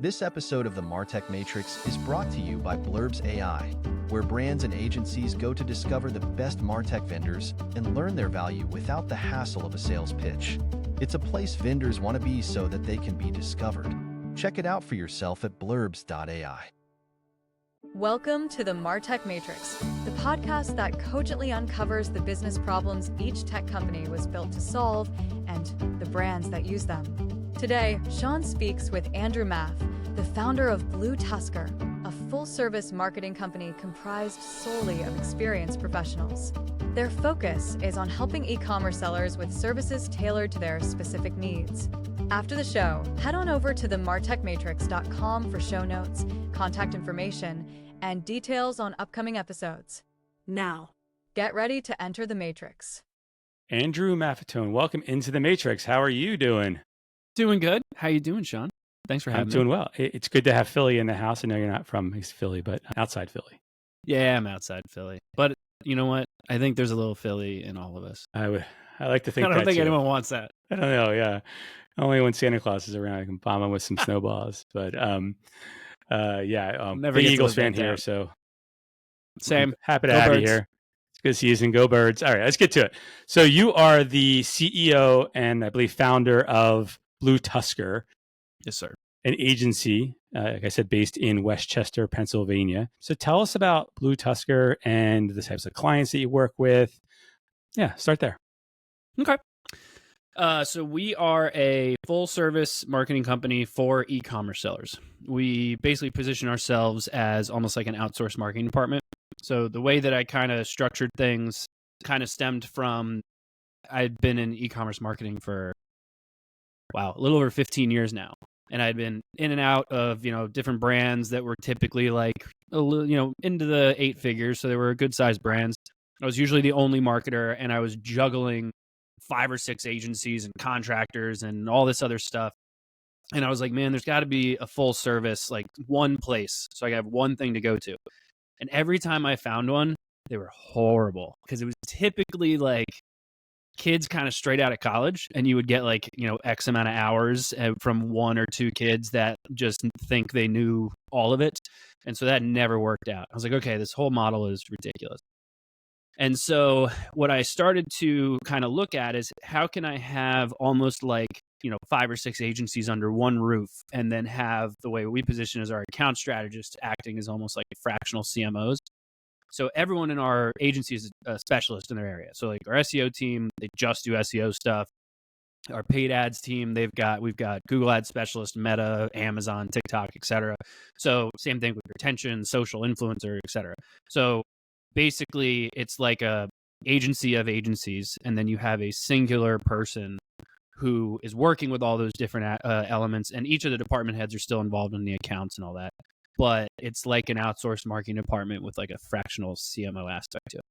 This episode of the MarTech Matrix is brought to you by Blurbs AI, where brands and agencies go to discover the best MarTech vendors and learn their value without the hassle of a sales pitch. It's a place vendors want to be so that they can be discovered. Check it out for yourself at blurbs.ai. Welcome to the MarTech Matrix, the podcast that cogently uncovers the business problems each tech company was built to solve and the brands that use them. Today, Sean speaks with Andrew Maff, the founder of Tusker, a full-service marketing company comprised solely of experienced professionals. Their focus is on helping e-commerce sellers with services tailored to their specific needs. After the show, head on over to themartechmatrix.com for show notes, contact information, and details on upcoming episodes. Now, get ready to enter the Matrix. Andrew Maffetone, welcome into the Matrix. How are you doing? Doing good. How you doing, Sean? Thanks for having me. I'm doing well. It's good to have Philly in the house. I know you're not from Philly, but outside Philly. Yeah, I'm outside Philly. But you know what? I think there's a little Philly in all of us. I like to think I don't that think too. anyone wants that. I don't know, yeah. Only when Santa Claus is around, I can bomb him with some snowballs. But Never big get to Eagles live fan that here, down. so Same. happy to Go have you Birds. here. It's good season. Go Birds. All right, let's get to it. So you are the CEO and I believe founder of Tusker, Yes, sir. an agency, like I said, based in Westchester, Pennsylvania. So tell us about Tusker and the types of clients that you work with. Yeah, start there. Okay. So we are a full-service marketing company for e-commerce sellers. We basically position ourselves as almost like an outsourced marketing department. So the way that I kind of structured things kind of stemmed from I'd been in e-commerce marketing for, a little over 15 years now. And I'd been in and out of, different brands that were typically like, into the 8 figures. So they were good sized brands. I was usually the only marketer and I was juggling 5 or 6 agencies and contractors and all this other stuff. And I was like, man, there's got to be a full service, like one place. So I have one thing to go to. And every time I found one, they were horrible because it was typically like kids kind of straight out of college, and you would get like, X amount of hours from 1 or 2 kids that just think they knew all of it. And so that never worked out. I was like, okay, this whole model is ridiculous. And so what I started to kind of look at is how can I have almost like, 5 or 6 agencies under one roof, and then have the way we position as our account strategists acting as almost like fractional CMOs. So everyone in our agency is a specialist in their area. So like our SEO team, they just do SEO stuff. Our paid ads team, we've got Google Ads specialists, Meta, Amazon, TikTok, etc. So same thing with retention, social influencer, etc. So basically it's like a agency of agencies, and then you have a singular person who is working with all those different elements, and each of the department heads are still involved in the accounts and all that. But it's like an outsourced marketing department with like a fractional CMO aspect to it.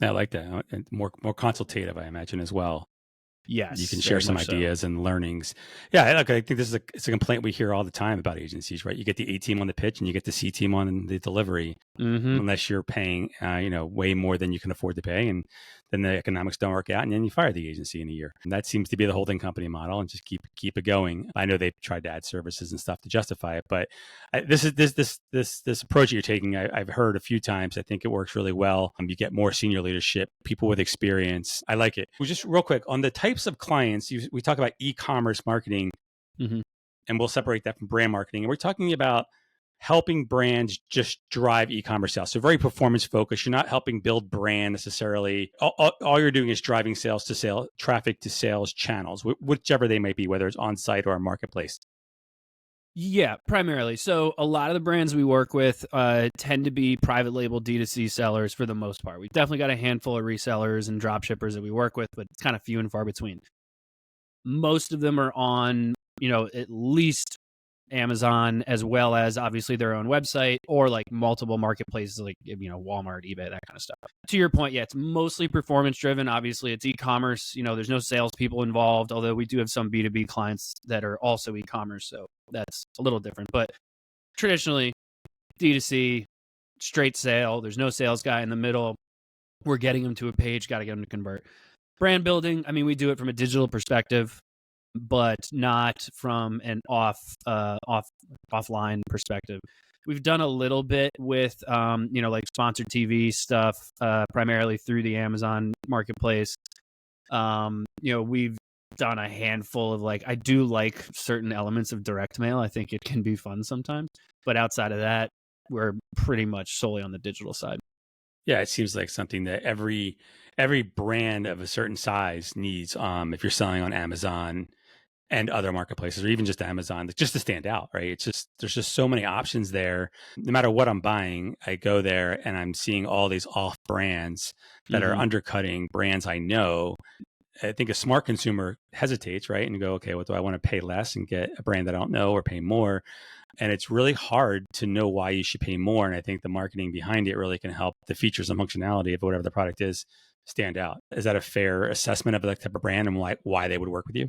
I like that. And more consultative, I imagine, as well. Yes, You can share some ideas and learnings. Yeah, look, I think it's a complaint we hear all the time about agencies, right? You get the A team on the pitch and you get the C team on the delivery, unless you're paying, way more than you can afford to pay, and then the economics don't work out, and then you fire the agency in a year. And that seems to be the holding company model, and just keep it going. I know they've tried to add services and stuff to justify it, but this approach you're taking, I've heard a few times. I think it works really well. You get more senior leadership, people with experience. I like it. Well, just real quick on the types of clients, we talk about e-commerce marketing, and we'll separate that from brand marketing. And we're talking about helping brands just drive e-commerce sales. So very performance focused. You're not helping build brand necessarily. All you're doing is driving traffic to sales channels, whichever they might be, whether it's on site or a marketplace. Yeah, primarily. So a lot of the brands we work with tend to be private label D2C sellers for the most part. We've definitely got a handful of resellers and drop shippers that we work with, but it's kind of few and far between. Most of them are on, at least Amazon, as well as obviously their own website, or like multiple marketplaces like, Walmart, eBay, that kind of stuff. To your point, yeah, it's mostly performance driven. Obviously it's e-commerce, there's no salespeople involved, although we do have some B2B clients that are also e-commerce. So that's a little different, but traditionally D2C, straight sale. There's no sales guy in the middle. We're getting them to a page, got to get them to convert. Brand building, we do it from a digital perspective. but not from an offline perspective. We've done a little bit with, like sponsored TV stuff, primarily through the Amazon marketplace. We've done a handful of I do like certain elements of direct mail. I think it can be fun sometimes, but outside of that, we're pretty much solely on the digital side. Yeah, it seems like something that every brand of a certain size needs. If you're selling on Amazon and other marketplaces, or even just Amazon, just to stand out, right? It's just there's just so many options there. No matter what I'm buying, I go there and I'm seeing all these off brands that are undercutting brands I know. I think a smart consumer hesitates, right? And go, okay, what do I want to pay less and get a brand that I don't know, or pay more? And it's really hard to know why you should pay more. And I think the marketing behind it really can help the features and functionality of whatever the product is stand out. Is that a fair assessment of the type of brand and why they would work with you?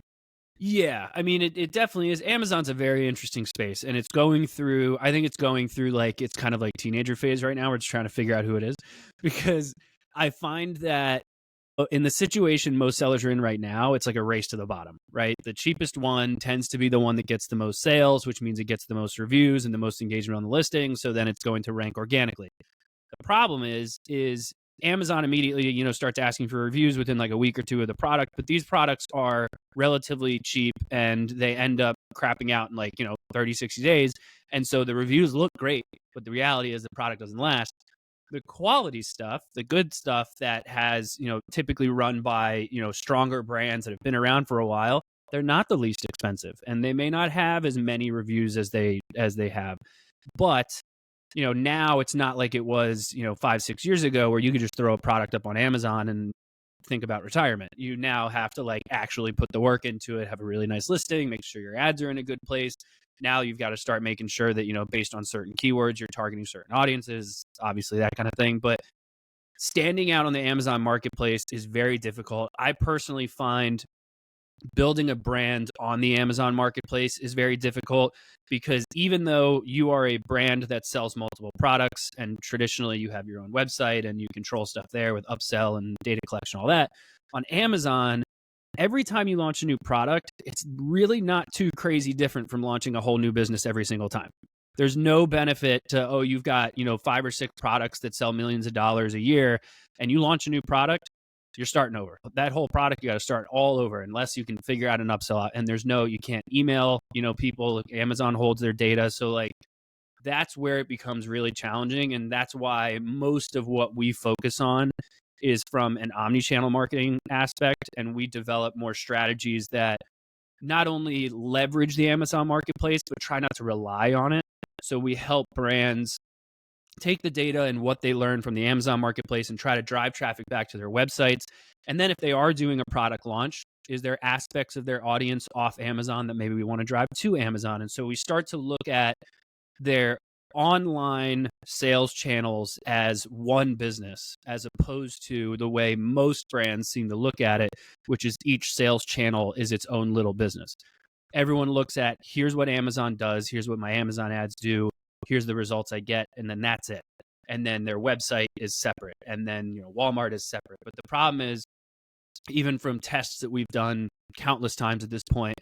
Yeah, I mean, it definitely is. Amazon's a very interesting space, and it's going through, I think it's going through it's kind of like teenager phase right now, where it's trying to figure out who it is. Because I find that in the situation most sellers are in right now, it's like a race to the bottom, right? The cheapest one tends to be the one that gets the most sales, which means it gets the most reviews and the most engagement on the listing. So then it's going to rank organically. The problem is Amazon immediately, starts asking for reviews within a week or two of the product, but these products are relatively cheap and they end up crapping out in 30, 60 days. And so the reviews look great, but the reality is the product doesn't last. The quality stuff, the good stuff that has, typically run by, stronger brands that have been around for a while, they're not the least expensive, and they may not have as many reviews as they have. But now it's not like it was, 5-6 years ago, where you could just throw a product up on Amazon and think about retirement. You now have to actually put the work into it, have a really nice listing, make sure your ads are in a good place. Now you've got to start making sure that, based on certain keywords, you're targeting certain audiences, obviously that kind of thing. But standing out on the Amazon marketplace is very difficult. I personally find building a brand on the Amazon marketplace is very difficult, because even though you are a brand that sells multiple products, and traditionally you have your own website and you control stuff there with upsell and data collection, all that, on Amazon, every time you launch a new product, it's really not too crazy different from launching a whole new business every single time. There's no benefit to, you've got, 5 or 6 products that sell millions of dollars a year, and you launch a new product, you're starting over. That whole product, you got to start all over, unless you can figure out an upsell. And you can't email, people. Amazon holds their data. So that's where it becomes really challenging. And that's why most of what we focus on is from an omni-channel marketing aspect. And we develop more strategies that not only leverage the Amazon marketplace, but try not to rely on it. So we help brands take the data and what they learn from the Amazon marketplace and try to drive traffic back to their websites. And then if they are doing a product launch, is there aspects of their audience off Amazon that maybe we want to drive to Amazon? And so we start to look at their online sales channels as one business, as opposed to the way most brands seem to look at it, which is each sales channel is its own little business. Everyone looks at, here's what Amazon does, here's what my Amazon ads do, here's the results I get, and then that's it. And then their website is separate, and then Walmart is separate. But the problem is, even from tests that we've done countless times at this point,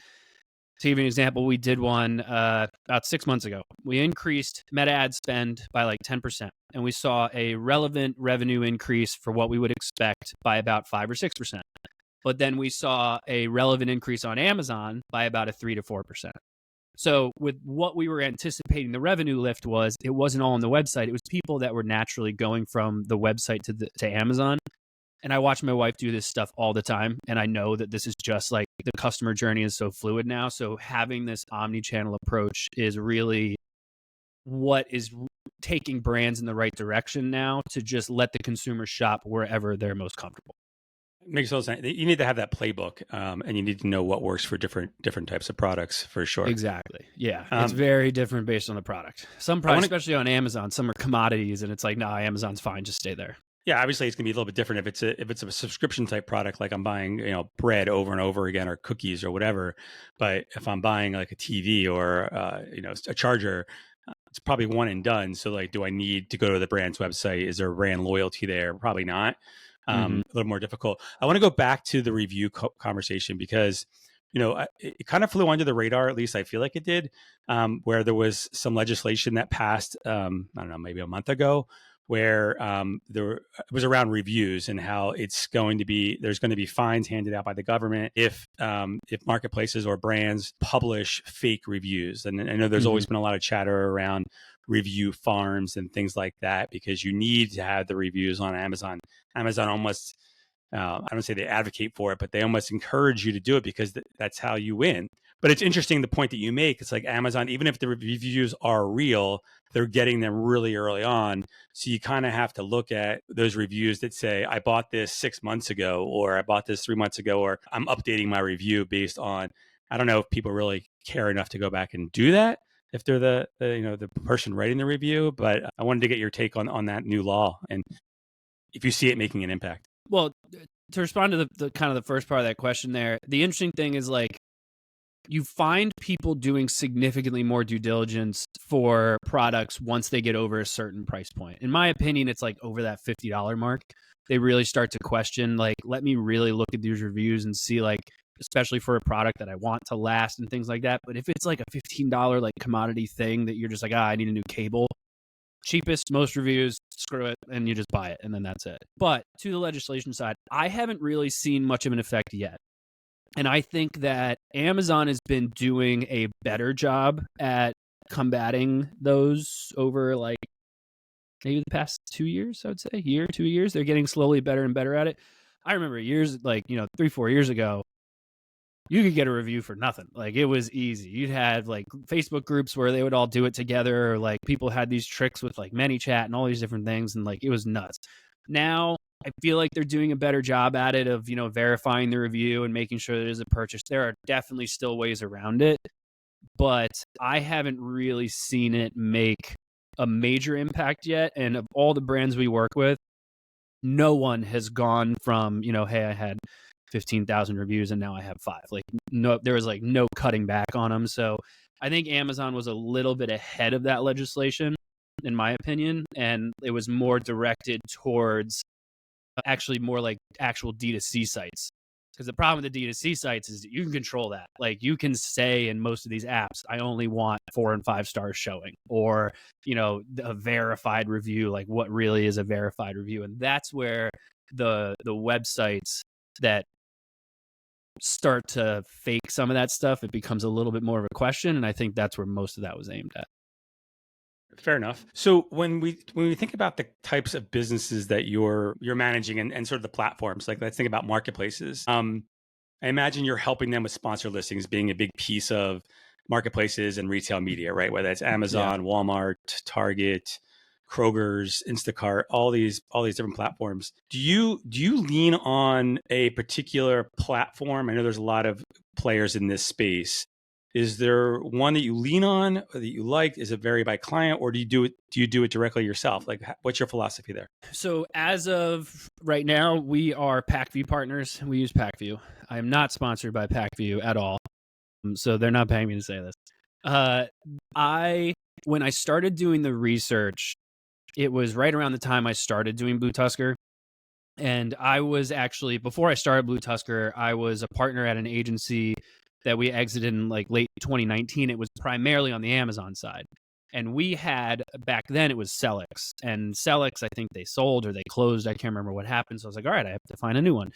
to give you an example, we did one about 6 months ago. We increased Meta ad spend by 10%, and we saw a relevant revenue increase for what we would expect by about 5 or 6%. But then we saw a relevant increase on Amazon by about a 3 to 4%. So with what we were anticipating the revenue lift was, it wasn't all on the website. It was people that were naturally going from the website to Amazon. And I watch my wife do this stuff all the time. And I know that this is just the customer journey is so fluid now. So having this omni-channel approach is really what is taking brands in the right direction now, to just let the consumer shop wherever they're most comfortable. Makes total sense. You need to have that playbook, and you need to know what works for different types of products, for sure. Exactly. Yeah, it's very different based on the product. Some products, especially on Amazon, some are commodities, and it's nah, Amazon's fine, just stay there. Yeah, obviously it's gonna be a little bit different if it's a subscription type product, like I'm buying bread over and over again, or cookies or whatever. But if I'm buying a TV or a charger, it's probably one and done. So do I need to go to the brand's website? Is there brand loyalty there? Probably not. A little more difficult. I want to go back to the review conversation, because it kind of flew under the radar, at least I feel like it did, where there was some legislation that passed, I don't know, maybe a month ago, where it was around reviews and how there's going to be fines handed out by the government if marketplaces or brands publish fake reviews. And I know there's always been a lot of chatter around review farms and things like that, because you need to have the reviews on Amazon. Amazon almost, I don't say they advocate for it, but they almost encourage you to do it because that's how you win. But it's interesting, the point that you make. It's like Amazon, even if the reviews are real, they're getting them really early on. So you kind of have to look at those reviews that say, I bought this 6 months ago, or I bought this 3 months ago, or I'm updating my review based on, I don't know if people really care enough to go back and do that if they're the person writing the review. But I wanted to get your take on that new law and if you see it making an impact. Well, to respond to the kind of the first part of that question there, the interesting thing is, like, you find people doing significantly more due diligence for products once they get over a certain price point. In my opinion, it's like over that $50 mark. They really start to question, like, let me really look at these reviews and see, like, especially for a product that I want to last and things like that. But if it's like a $15 like commodity thing that you're just like, I need a new cable, cheapest, most reviews, screw it, and you just buy it, and then that's it. But to the legislation side, I haven't really seen much of an effect yet. And I think that Amazon has been doing a better job at combating those over, like, maybe the past 2 years, I would say, 2 years. They're getting slowly better and better at it. I remember years, like, 3-4 years ago, you could get a review for nothing. Like, it was easy. You'd had like Facebook groups where they would all do it together, or like people had these tricks with like ManyChat and all these different things, and like it was nuts. Now I feel like they're doing a better job at it of, verifying the review and making sure that it is a purchase. There are definitely still ways around it, but I haven't really seen it make a major impact yet. And of all the brands we work with, no one has gone from, hey, I had 15,000 reviews and now I have 5. Like, no, there was like no cutting back on them. So I think Amazon was a little bit ahead of that legislation, in my opinion, and it was more directed towards actually more like actual D2C sites. Because the problem with the D2C sites is that you can control that. Like, you can say in most of these apps, I only want 4 and 5 stars showing, or, a verified review, like what really is a verified review. And that's where the websites that start to fake some of that stuff, it becomes a little bit more of a question. And I think that's where most of that was aimed at. Fair enough. So when we think about the types of businesses that you're managing and sort of the platforms, like let's think about marketplaces. I imagine you're helping them with sponsor listings being a big piece of marketplaces and retail media, right? Whether it's Amazon, Walmart, Target, Kroger's, Instacart, all these different platforms. Do you lean on a particular platform? I know there's a lot of players in this space. Is there one that you lean on or that you like? Is it vary by client, or do you do it directly yourself? Like, what's your philosophy there? So as of right now, we are PackView partners. We use PackView. I am not sponsored by PackView at all, so they're not paying me to say this. When I started doing the research, it was right around the time I started doing Blue Tusker. And I was actually, before I started Blue Tusker, I was a partner at an agency that we exited in like late 2019. It was primarily on the Amazon side. And we had, back then it was Sellex. And Sellex, I think they sold or they closed. I can't remember what happened. So I was like, all right, I have to find a new one.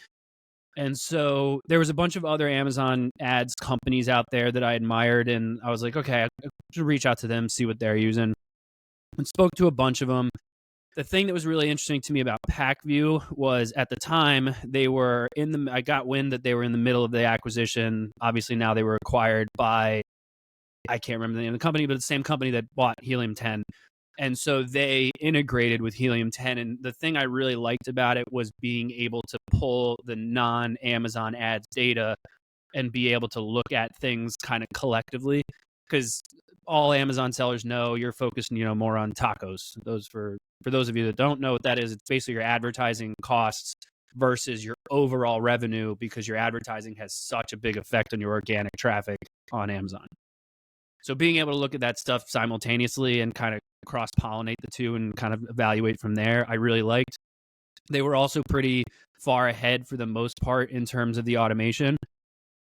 And so there was a bunch of other Amazon ads companies out there that I admired. And I was like, okay, I should reach out to them, see what they're using. And spoke to a bunch of them. The thing that was really interesting to me about PackView was, at the time, I got wind that they were in the middle of the acquisition. Obviously now they were acquired by, I can't remember the name of the company, but it's the same company that bought Helium 10. And so they integrated with Helium 10. And the thing I really liked about it was being able to pull the non-Amazon ads data and be able to look at things kind of collectively. Because all Amazon sellers know you're focused, more on tacos. For those of you that don't know what that is, it's basically your advertising costs versus your overall revenue, because your advertising has such a big effect on your organic traffic on Amazon. So being able to look at that stuff simultaneously and kind of cross-pollinate the two and kind of evaluate from there, I really liked. They were also pretty far ahead for the most part in terms of the automation.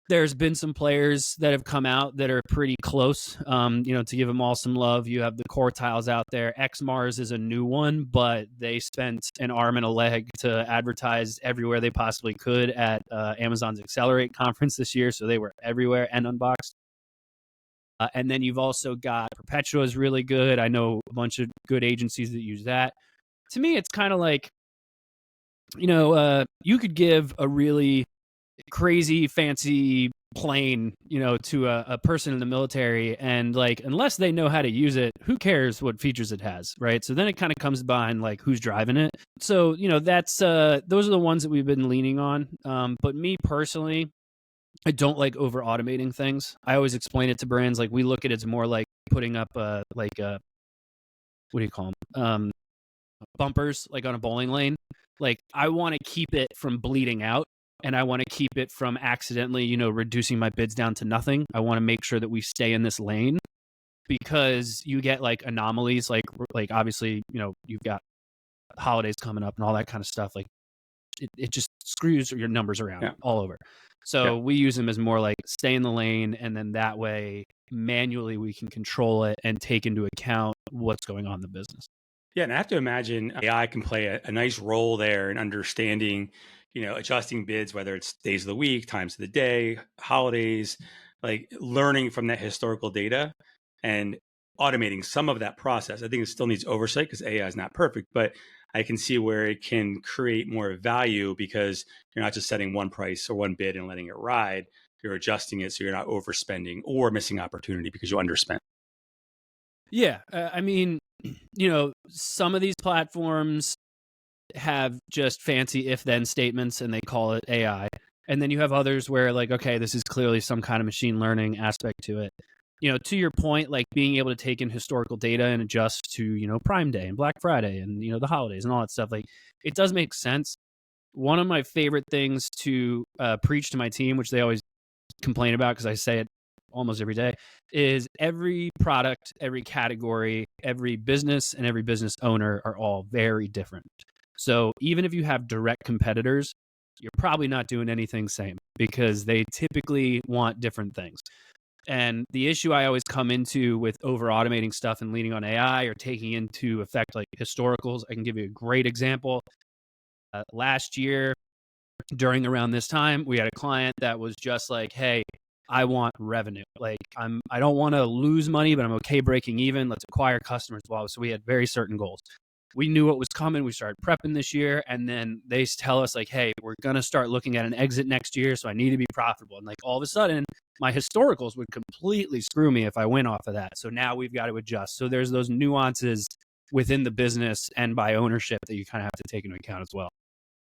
There's been some players that have come out that are pretty close. To give them all some love, you have the Quartiles out there. XMars is a new one, but they spent an arm and a leg to advertise everywhere they possibly could at Amazon's Accelerate conference this year. So they were everywhere and unboxed. And then you've also got Perpetua is really good. I know a bunch of good agencies that use that. To me, it's kind of like, you could give a really crazy fancy plane to a person in the military, and like, unless they know how to use it, who cares what features it has, right? So then it kind of comes behind like who's driving it. So that's those are the ones that we've been leaning on. But me personally, I don't like over automating things. I always explain it to brands like we look at it as more like putting up what do you call them, bumpers like on a bowling lane. Like, I want to keep it from bleeding out, and I want to keep it from accidentally, reducing my bids down to nothing. I want to make sure that we stay in this lane, because you get like anomalies, like obviously, you've got holidays coming up and all that kind of stuff. Like it just screws your numbers around all over. So we use them as more like stay in the lane, and then that way manually we can control it and take into account what's going on in the business. Yeah, and I have to imagine AI can play a nice role there in understanding, adjusting bids, whether it's days of the week, times of the day, holidays, like learning from that historical data and automating some of that process. I think it still needs oversight because AI is not perfect, but I can see where it can create more value because you're not just setting one price or one bid and letting it ride. You're adjusting it so you're not overspending or missing opportunity because you underspent. Yeah, I mean, some of these platforms have just fancy if-then statements and they call it AI. And then you have others where like, okay, this is clearly some kind of machine learning aspect to it. To your point, like being able to take in historical data and adjust to, Prime Day and Black Friday and, the holidays and all that stuff. Like, it does make sense. One of my favorite things to preach to my team, which they always complain about because I say it almost every day, is every product, every category, every business, and every business owner are all very different. So even if you have direct competitors, you're probably not doing anything same because they typically want different things. And the issue I always come into with over automating stuff and leaning on AI or taking into effect like historicals, I can give you a great example. Last year, during around this time, we had a client that was just like, hey, I want revenue. Like I don't want to lose money, but I'm okay breaking even. Let's acquire customers well. So we had very certain goals. We knew what was coming. We started prepping this year, and then they tell us like, hey, we're going to start looking at an exit next year. So I need to be profitable. And like all of a sudden my historicals would completely screw me if I went off of that. So now we've got to adjust. So there's those nuances within the business and by ownership that you kind of have to take into account as well.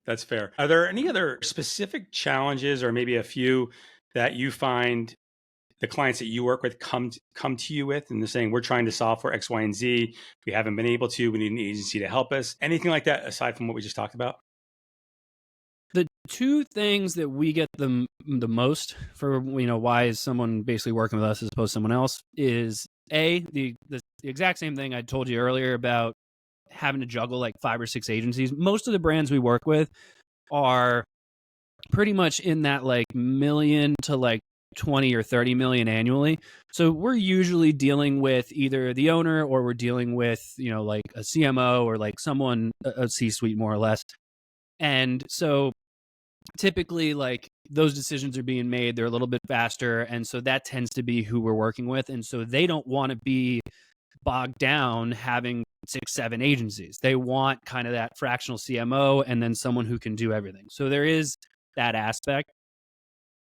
That's fair. Are there any other specific challenges or maybe a few that you find the clients that you work with come to you with and they're saying, we're trying to solve for X, Y, and Z. We haven't been able to. We need an agency to help us. Anything like that aside from what we just talked about? The two things that we get the most for, why is someone basically working with us as opposed to someone else is the exact same thing I told you earlier about having to juggle like 5 or 6 agencies. Most of the brands we work with are pretty much in that like million to like 20 or 30 million annually. So we're usually dealing with either the owner or we're dealing with, like a CMO or like someone, a C-suite more or less. And so typically like those decisions are being made, they're a little bit faster. And so that tends to be who we're working with. And so they don't want to be bogged down having 6, 7 agencies. They want kind of that fractional CMO and then someone who can do everything. So there is that aspect.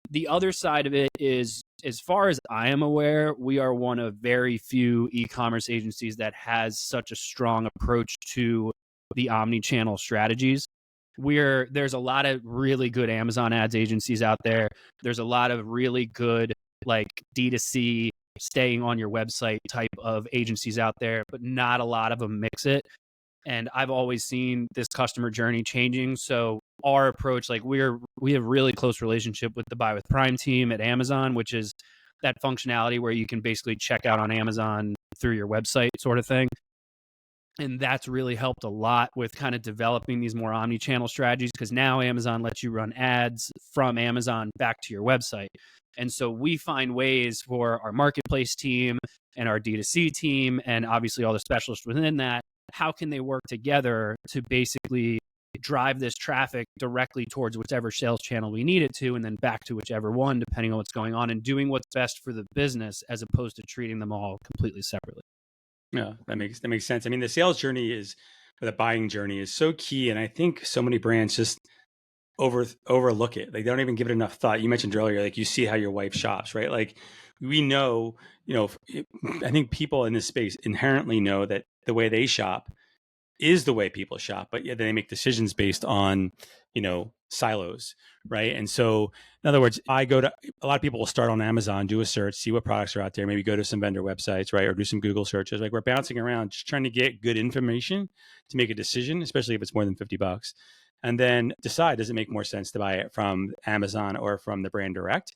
The other side of it is, as far as I am aware, we are one of very few e-commerce agencies that has such a strong approach to the omni-channel strategies. There's a lot of really good Amazon ads agencies out there. There's a lot of really good like D2C staying on your website type of agencies out there, but not a lot of them mix it. And I've always seen this customer journey changing. So our approach, like we have really close relationship with the Buy with Prime team at Amazon, which is that functionality where you can basically check out on Amazon through your website sort of thing. And that's really helped a lot with kind of developing these more omni-channel strategies, because now Amazon lets you run ads from Amazon back to your website. And so we find ways for our marketplace team and our D2C team, and obviously all the specialists within that, how can they work together to basically drive this traffic directly towards whichever sales channel we need it to, and then back to whichever one, depending on what's going on, and doing what's best for the business as opposed to treating them all completely separately. Yeah, that makes sense. I mean, the sales journey or the buying journey is so key, and I think so many brands just overlook it. Like they don't even give it enough thought. You mentioned earlier, like you see how your wife shops, right? Like we know, I think people in this space inherently know that the way they shop is the way people shop, but yet they make decisions based on, silos, right? And so, in other words, a lot of people will start on Amazon, do a search, see what products are out there, maybe go to some vendor websites, right? Or do some Google searches. Like we're bouncing around just trying to get good information to make a decision, especially if it's more than $50. And then decide, does it make more sense to buy it from Amazon or from the brand direct?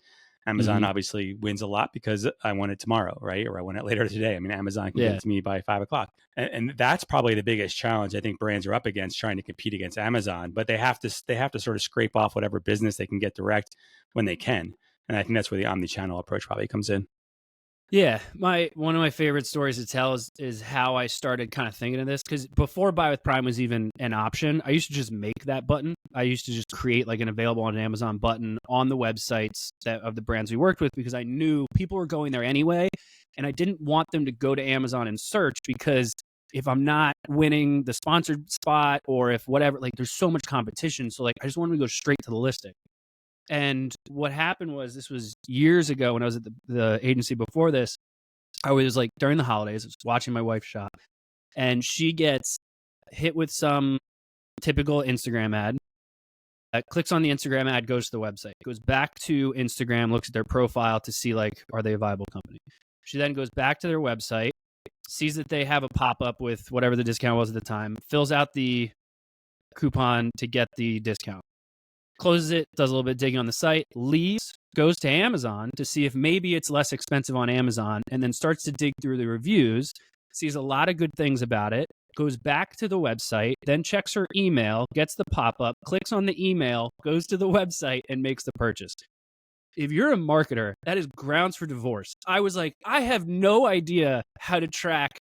Amazon obviously wins a lot because I want it tomorrow, right? Or I want it later today. I mean, Amazon can get it to me by 5 o'clock. And that's probably the biggest challenge I think brands are up against, trying to compete against Amazon. But they have to sort of scrape off whatever business they can get direct when they can. And I think that's where the omni-channel approach probably comes in. Yeah, one of my favorite stories to tell is how I started kind of thinking of this, because before Buy with Prime was even an option, I used to just make that button. I used to just create like an available on Amazon button on the websites of the brands we worked with, because I knew people were going there anyway, and I didn't want them to go to Amazon and search, because if I'm not winning the sponsored spot, or if whatever, like there's so much competition. So like I just wanted to go straight to the listing. And what happened was, this was years ago when I was at the agency before this, I was like during the holidays, I was watching my wife shop, and she gets hit with some typical Instagram ad. Clicks on the Instagram ad, goes to the website, goes back to Instagram, looks at their profile to see like, are they a viable company? She then goes back to their website, sees that they have a pop-up with whatever the discount was at the time, fills out the coupon to get the discount, closes it, does a little bit of digging on the site, leaves, goes to Amazon to see if maybe it's less expensive on Amazon, and then starts to dig through the reviews, sees a lot of good things about it, goes back to the website, then checks her email, gets the pop-up, clicks on the email, goes to the website, and makes the purchase. If you're a marketer, that is grounds for divorce. I was like, I have no idea how to track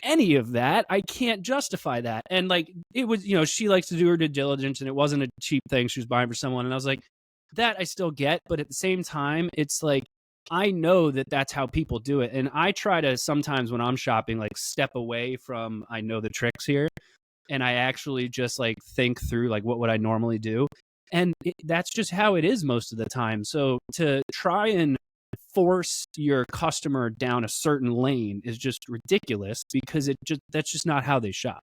any of that. I can't justify that. And like, it was, she likes to do her due diligence, and it wasn't a cheap thing she was buying for someone. And I was like, that I still get. But at the same time, it's like, I know that that's how people do it. And I try to sometimes when I'm shopping, like step away from, I know the tricks here. And I actually just like think through like, what would I normally do? And that's just how it is most of the time. So to try and force your customer down a certain lane is just ridiculous, because that's just not how they shop.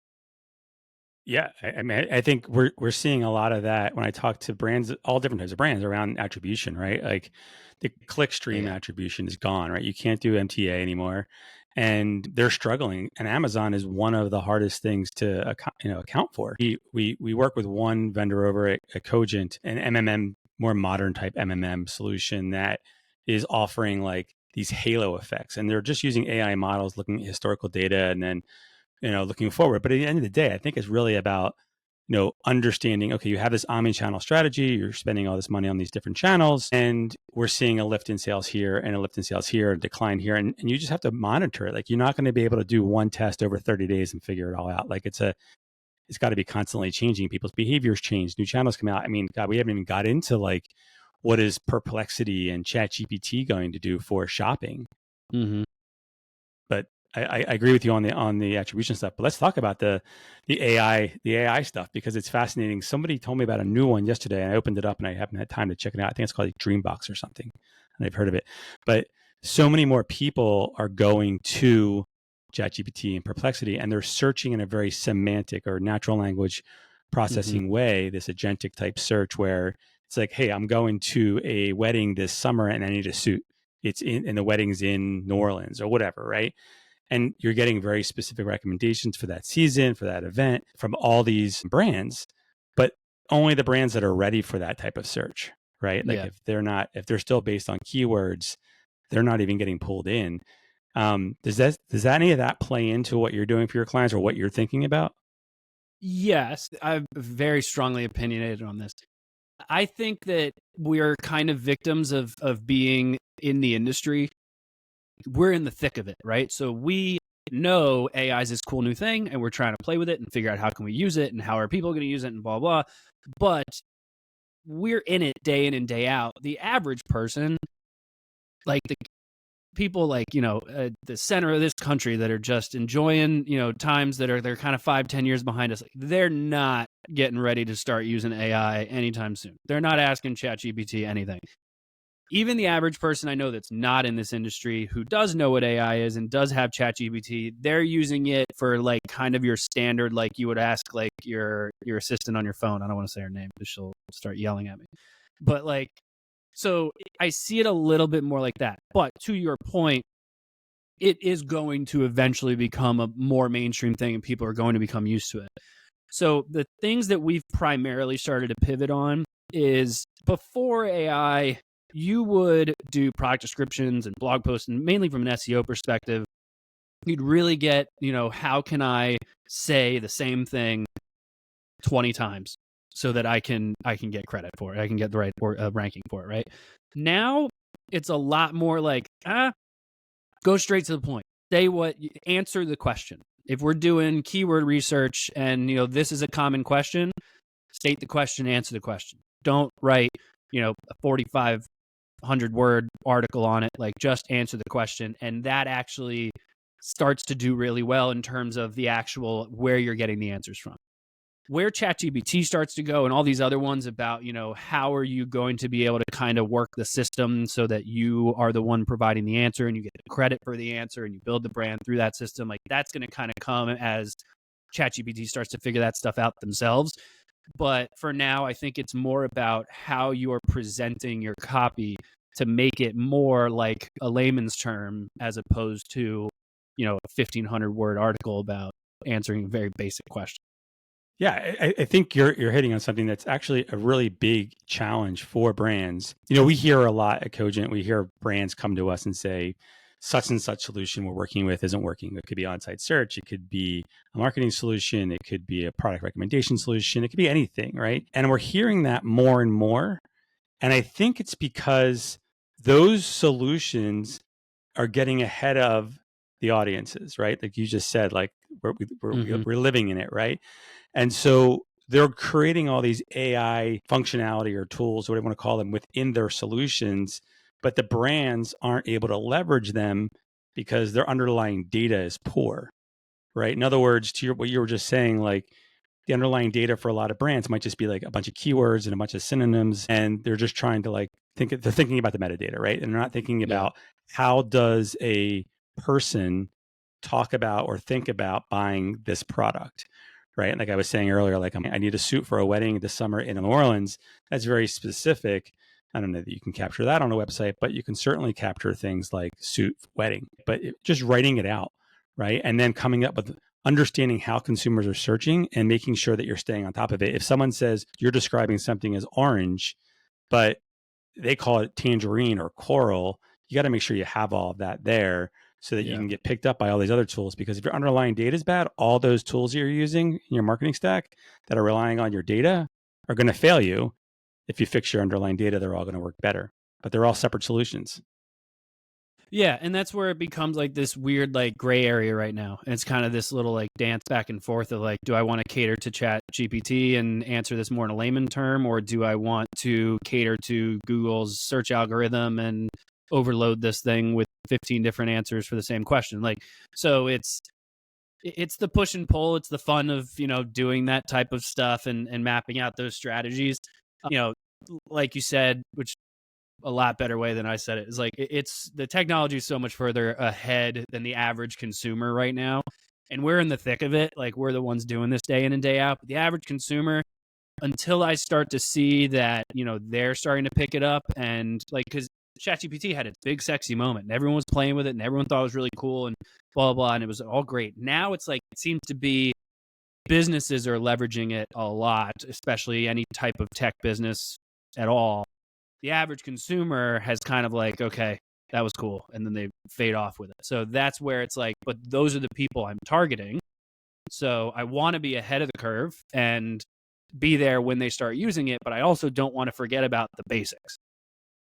Yeah, I mean, I think we're seeing a lot of that when I talk to brands, all different types of brands around attribution, right? Like the clickstream attribution is gone, right? You can't do MTA anymore, and they're struggling. And Amazon is one of the hardest things to account for. We work with one vendor over at Cogent, an MMM, more modern type MMM solution that is offering like these halo effects, and they're just using AI models, looking at historical data, and then looking forward. But at the end of the day, I think it's really about, understanding, okay, you have this omni-channel strategy, you're spending all this money on these different channels, and we're seeing a lift in sales here and a lift in sales here, a decline here. And you just have to monitor it. Like you're not going to be able to do one test over 30 days and figure it all out. Like it's got to be constantly changing. People's behaviors change, new channels come out. I mean, God, we haven't even got into like, what is Perplexity and ChatGPT going to do for shopping? Mm-hmm. But I agree with you on the attribution stuff, but let's talk about the AI stuff, because it's fascinating. Somebody told me about a new one yesterday, and I opened it up and I haven't had time to check it out. I think it's called like Dreambox or something, and I've heard of it. But so many more people are going to ChatGPT and Perplexity, and they're searching in a very semantic or natural language processing way, this agentic type search where it's like, hey, I'm going to a wedding this summer and I need a suit. And the wedding's in New Orleans or whatever, right? And you're getting very specific recommendations for that season, for that event from all these brands, but only the brands that are ready for that type of search, right? Like if they're still based on keywords, they're not even getting pulled in. Does any of that play into what you're doing for your clients or what you're thinking about? Yes, I'm very strongly opinionated on this. I think that we're kind of victims of being in the industry. We're in the thick of it, right? So we know AI is this cool new thing, and we're trying to play with it and figure out how can we use it and how are people going to use it and blah, blah. But we're in it day in and day out. The average person, like the people like, the center of this country that are just enjoying, times that they're kind of 5-10 years behind us, like, they're not getting ready to start using AI anytime soon. They're not asking ChatGPT anything. Even the average person I know that's not in this industry who does know what AI is and does have ChatGPT, they're using it for like kind of your standard, like you would ask like your assistant on your phone. I don't want to say her name because she'll start yelling at me. But like, so I see it a little bit more like that. But to your point, it is going to eventually become a more mainstream thing and people are going to become used to it. So the things that we've primarily started to pivot on is before AI, you would do product descriptions and blog posts, and mainly from an SEO perspective, you'd really get, how can I say the same thing 20 times so that I can get credit for it. I can get the right ranking for it, right? Now it's a lot more like, go straight to the point. Answer the question. If we're doing keyword research and, this is a common question, state the question, answer the question. Don't write, a 4,500-word article on it. Like, just answer the question. And that actually starts to do really well in terms of the actual where you're getting the answers from. Where ChatGPT starts to go and all these other ones about, how are you going to be able to kind of work the system so that you are the one providing the answer and you get the credit for the answer and you build the brand through that system. Like, that's going to kind of come as ChatGPT starts to figure that stuff out themselves. But for now, I think it's more about how you're presenting your copy to make it more like a layman's term as opposed to, a 1,500-word article about answering a very basic question. Yeah, I think you're hitting on something that's actually a really big challenge for brands. We hear a lot at Cogent. We hear brands come to us and say, such and such solution we're working with isn't working. It could be on-site search. It could be a marketing solution. It could be a product recommendation solution. It could be anything, right? And we're hearing that more and more. And I think it's because those solutions are getting ahead of the audiences, right? Like you just said, like we're living in it, right? And so they're creating all these AI functionality or tools, whatever you want to call them, within their solutions, but the brands aren't able to leverage them because their underlying data is poor, right? In other words, to what you were just saying, like the underlying data for a lot of brands might just be like a bunch of keywords and a bunch of synonyms, and they're just trying to they're thinking about the metadata, right? And they're not thinking about how does a person talk about or think about buying this product. Right. Like I was saying earlier, like I need a suit for a wedding this summer in New Orleans. That's very specific. I don't know that you can capture that on a website, but you can certainly capture things like suit wedding, but just writing it out. Right. And then coming up with understanding how consumers are searching and making sure that you're staying on top of it. If someone says you're describing something as orange, but they call it tangerine or coral, you got to make sure you have all of that there so that you can get picked up by all these other tools. Because if your underlying data is bad, all those tools you're using in your marketing stack that are relying on your data are going to fail you. If you fix your underlying data, they're all going to work better, but they're all separate solutions. Yeah, and that's where it becomes like this weird like gray area right now. And it's kind of this little like dance back and forth of like, do I want to cater to ChatGPT and answer this more in a layman term, or do I want to cater to Google's search algorithm and overload this thing with 15 different answers for the same question? Like, so it's the push and pull. It's the fun of, doing that type of stuff and mapping out those strategies. Like you said, which a lot better way than I said it, is like, it's the technology is so much further ahead than the average consumer right now. And we're in the thick of it. Like, we're the ones doing this day in and day out. But the average consumer, until I start to see that, they're starting to pick it up, and like, because ChatGPT had its big sexy moment and everyone was playing with it and everyone thought it was really cool and blah, blah, blah, and it was all great. Now it's like, it seems to be businesses are leveraging it a lot, especially any type of tech business at all. The average consumer has kind of like, okay, that was cool. And then they fade off with it. So that's where it's like, but those are the people I'm targeting. So I want to be ahead of the curve and be there when they start using it, but I also don't want to forget about the basics.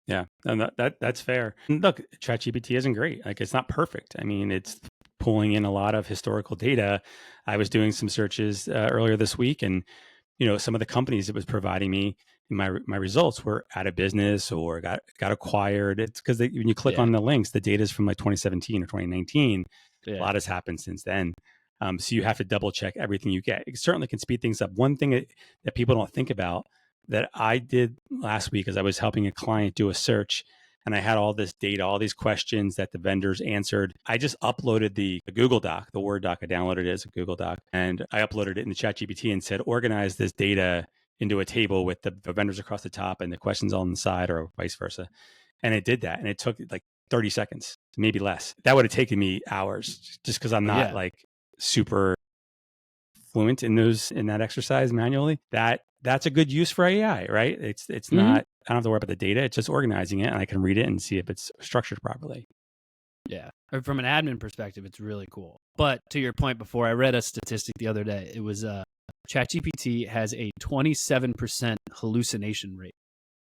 Yeah, and that's fair. And look, ChatGPT isn't great. Like, it's not perfect. I mean, it's pulling in a lot of historical data. I was doing some searches earlier this week, and some of the companies it was providing me my results were out of business or got acquired. It's because when you click on the links, the data is from like 2017 or 2019. A lot has happened since then. So you have to double check everything you get. It certainly can speed things up. One thing that people don't think about that I did last week is I was helping a client do a search, and I had all this data, all these questions that the vendors answered. I just uploaded the Google Doc, the Word doc. I downloaded it as a Google Doc, and I uploaded it in the ChatGPT and said, organize this data into a table with the vendors across the top and the questions on the side, or vice versa. And it did that, and it took like 30 seconds, maybe less. That would have taken me hours just because I'm not like super fluent in that exercise manually. That's a good use for AI, right? It's not, I don't have to worry about the data. It's just organizing it, and I can read it and see if it's structured properly. Yeah. From an admin perspective, it's really cool. But to your point before, I read a statistic the other day. It was ChatGPT has a 27% hallucination rate,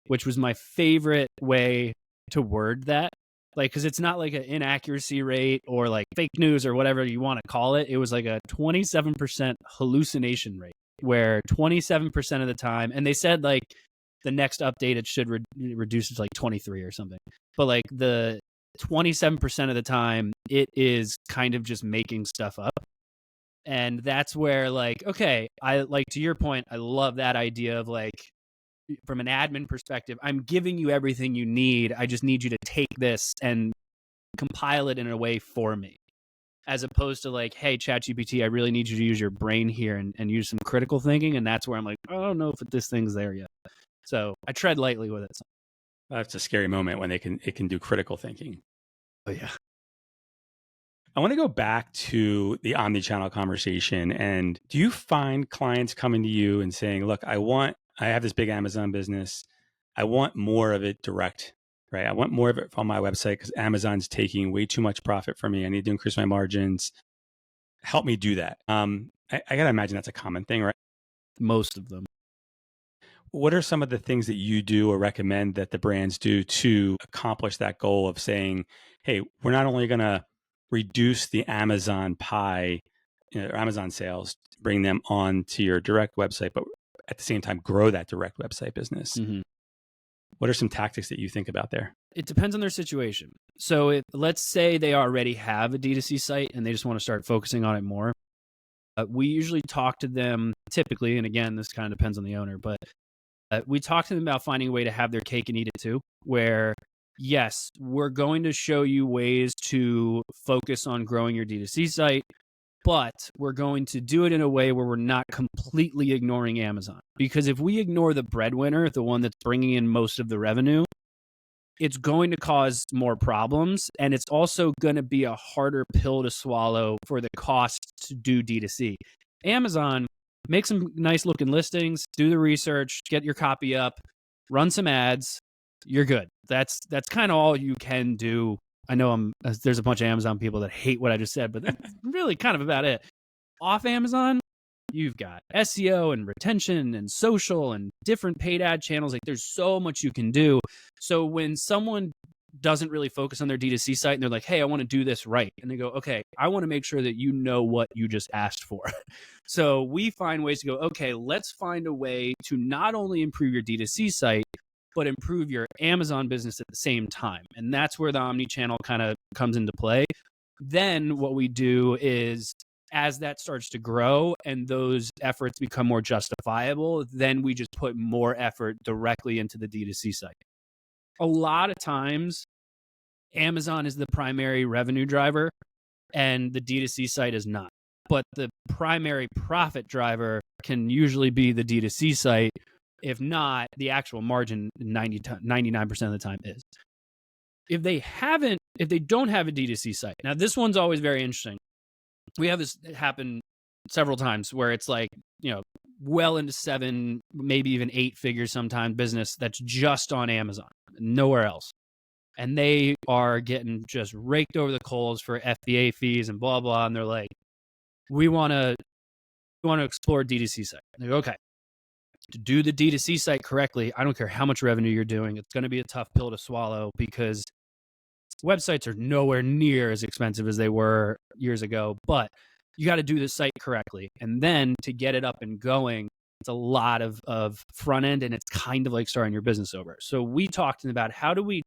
which was my favorite way to word that. Like, because it's not like an inaccuracy rate or like fake news or whatever you want to call it. It was like a 27% hallucination rate, where 27% of the time, and they said like the next update it should reduce it to like 23 or something. But like the 27% of the time, it is kind of just making stuff up. And that's where like, okay, I like, to your point, I love that idea of like, from an admin perspective, I'm giving you everything you need. I just need you to take this and compile it in a way for me. As opposed to like, hey, ChatGPT, I really need you to use your brain here and use some critical thinking. And that's where I'm like, I don't know if this thing's there yet. So I tread lightly with it. That's a scary moment when it can do critical thinking. Oh, yeah. I want to go back to the omni-channel conversation. And do you find clients coming to you and saying, look, I have this big Amazon business. I want more of it direct, right? I want more of it on my website because Amazon's taking way too much profit from me. I need to increase my margins. Help me do that. I got to imagine that's a common thing, right? Most of them. What are some of the things that you do or recommend that the brands do to accomplish that goal of saying, hey, we're not only going to reduce the Amazon pie, or Amazon sales, bring them on to your direct website, but at the same time, grow that direct website business? Mm-hmm. What are some tactics that you think about there? It depends on their situation. So let's say they already have a D2C site and they just want to start focusing on it more. We usually talk to them typically, and again, this kind of depends on the owner, but we talk to them about finding a way to have their cake and eat it too, where yes, we're going to show you ways to focus on growing your D2C site, but we're going to do it in a way where we're not completely ignoring Amazon. Because if we ignore the breadwinner, the one that's bringing in most of the revenue, it's going to cause more problems. And it's also going to be a harder pill to swallow for the cost to do D2C. Amazon, make some nice looking listings, do the research, get your copy up, run some ads, you're good. That's kind of all you can do. I know there's a bunch of Amazon people that hate what I just said, but that's really kind of about it. Off Amazon, you've got SEO and retention and social and different paid ad channels. Like, there's so much you can do. So when someone doesn't really focus on their D2C site and they're like, hey, I want to do this right. And they go, okay, I want to make sure that you know what you just asked for. So we find ways to go, okay, let's find a way to not only improve your D2C site, but improve your Amazon business at the same time. And that's where the omni-channel kind of comes into play. Then what we do is, as that starts to grow and those efforts become more justifiable, then we just put more effort directly into the D2C site. A lot of times, Amazon is the primary revenue driver and the D2C site is not. But the primary profit driver can usually be the D2C site. If not, the actual margin 99% of the time is. If they don't have a D2C site, now this one's always very interesting. We have this happen several times where it's like, well into 7, maybe even 8 figures sometimes business that's just on Amazon, nowhere else. and they are getting just raked over the coals for FBA fees and blah, blah. And they're like, we want to explore D2C site. They go, okay, to do the D2C site correctly, I don't care how much revenue you're doing. It's going to be a tough pill to swallow because websites are nowhere near as expensive as they were years ago, but you got to do the site correctly. And then to get it up and going, it's a lot of front end, and it's kind of like starting your business over. So we talked about how do we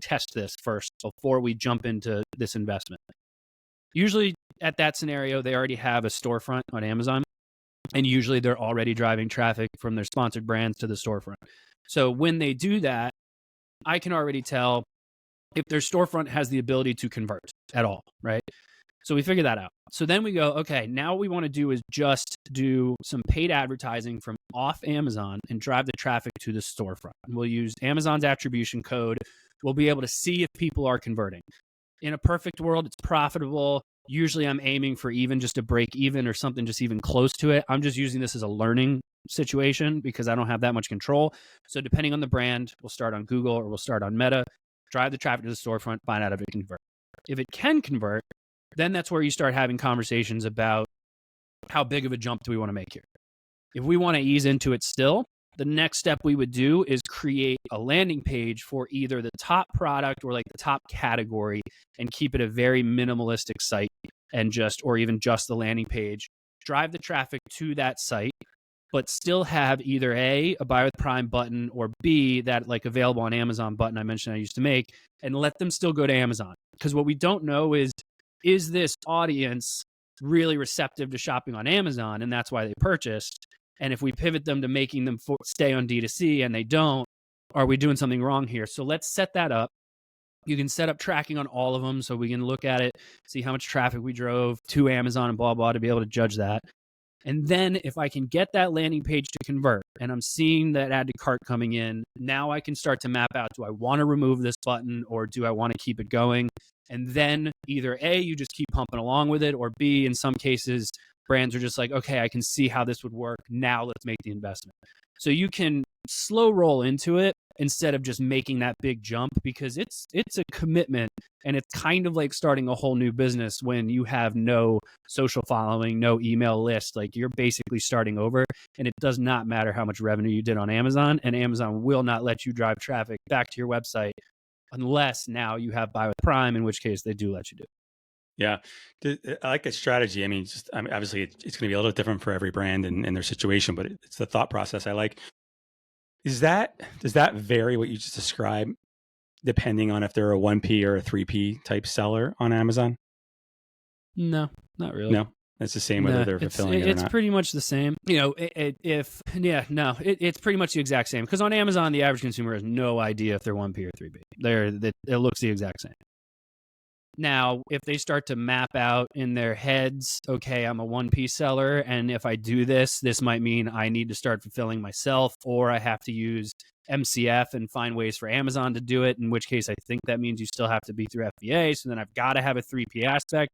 test this first before we jump into this investment. Usually at that scenario, they already have a storefront on Amazon, and usually they're already driving traffic from their sponsored brands to the storefront. So when they do that, I can already tell if their storefront has the ability to convert at all, right? So we figure that out. So then we go, okay, now what we want to do is just do some paid advertising from off Amazon and drive the traffic to the storefront. We'll use Amazon's attribution code. We'll be able to see if people are converting. In a perfect world, it's profitable. Usually I'm aiming for even just a break even or something just even close to it. I'm just using this as a learning situation because I don't have that much control. So depending on the brand, we'll start on Google or we'll start on Meta, drive the traffic to the storefront, find out if it can convert. If it can convert, then that's where you start having conversations about how big of a jump do we want to make here. If we want to ease into it still, the next step we would do is create a landing page for either the top product or like the top category and keep it a very minimalistic site and or even just the landing page, drive the traffic to that site, but still have either A, a buy with Prime button, or B, that like available on Amazon button I mentioned I used to make, and let them still go to Amazon. Because what we don't know is this audience really receptive to shopping on Amazon, and that's why they purchased? And if we pivot them to making them stay on D2C and they don't, are we doing something wrong here? So let's set that up. You can set up tracking on all of them so we can look at it, see how much traffic we drove to Amazon and blah, blah, to be able to judge that. And then if I can get that landing page to convert and I'm seeing that add to cart coming in, now I can start to map out, do I want to remove this button or do I want to keep it going? And then either A, you just keep pumping along with it, or B, in some cases, brands are just like, okay, I can see how this would work. Now let's make the investment. So you can slow roll into it instead of just making that big jump, because it's a commitment, and it's kind of like starting a whole new business when you have no social following, no email list. Like, you're basically starting over, and it does not matter how much revenue you did on Amazon, and Amazon will not let you drive traffic back to your website unless now you have Buy with Prime, in which case they do let you do. Yeah, I like that strategy. I mean, obviously it's going to be a little different for every brand and their situation, but it's the thought process I like. Does that vary what you just described, depending on if they're a 1P or a 3P type seller on Amazon? No, not really. No, it's the same whether they're fulfilling it or not. It's pretty much the same. You know, it's pretty much the exact same. Because on Amazon, the average consumer has no idea if they're 1P or 3P. It looks the exact same. Now, if they start to map out in their heads, okay, I'm a 1P seller, and if I do this, this might mean I need to start fulfilling myself, or I have to use MCF and find ways for Amazon to do it, in which case I think that means you still have to be through FBA, so then I've got to have a 3P aspect.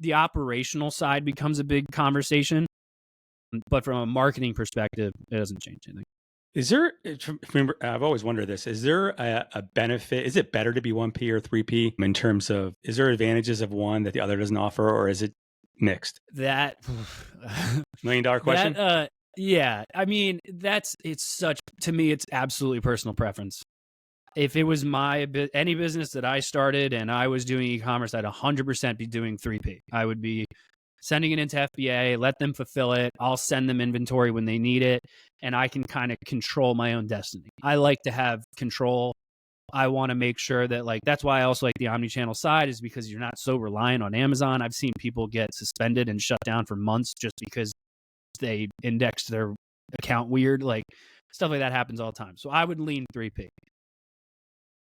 The operational side becomes a big conversation, but from a marketing perspective, it doesn't change anything. Is there, remember, I've always wondered this, is there a benefit? Is it better to be 1P or 3P in terms of, is there advantages of one that the other doesn't offer, or is it mixed? That $1 million question? Yeah. I mean, to me, it's absolutely personal preference. If it was any business that I started and I was doing e-commerce, I'd 100% be doing 3P. I would be sending it into FBA, let them fulfill it. I'll send them inventory when they need it, and I can kind of control my own destiny. I like to have control. I want to make sure that, like, that's why I also like the omni-channel side, is because you're not so reliant on Amazon. I've seen people get suspended and shut down for months just because they indexed their account weird. Like, stuff like that happens all the time. So I would lean 3P.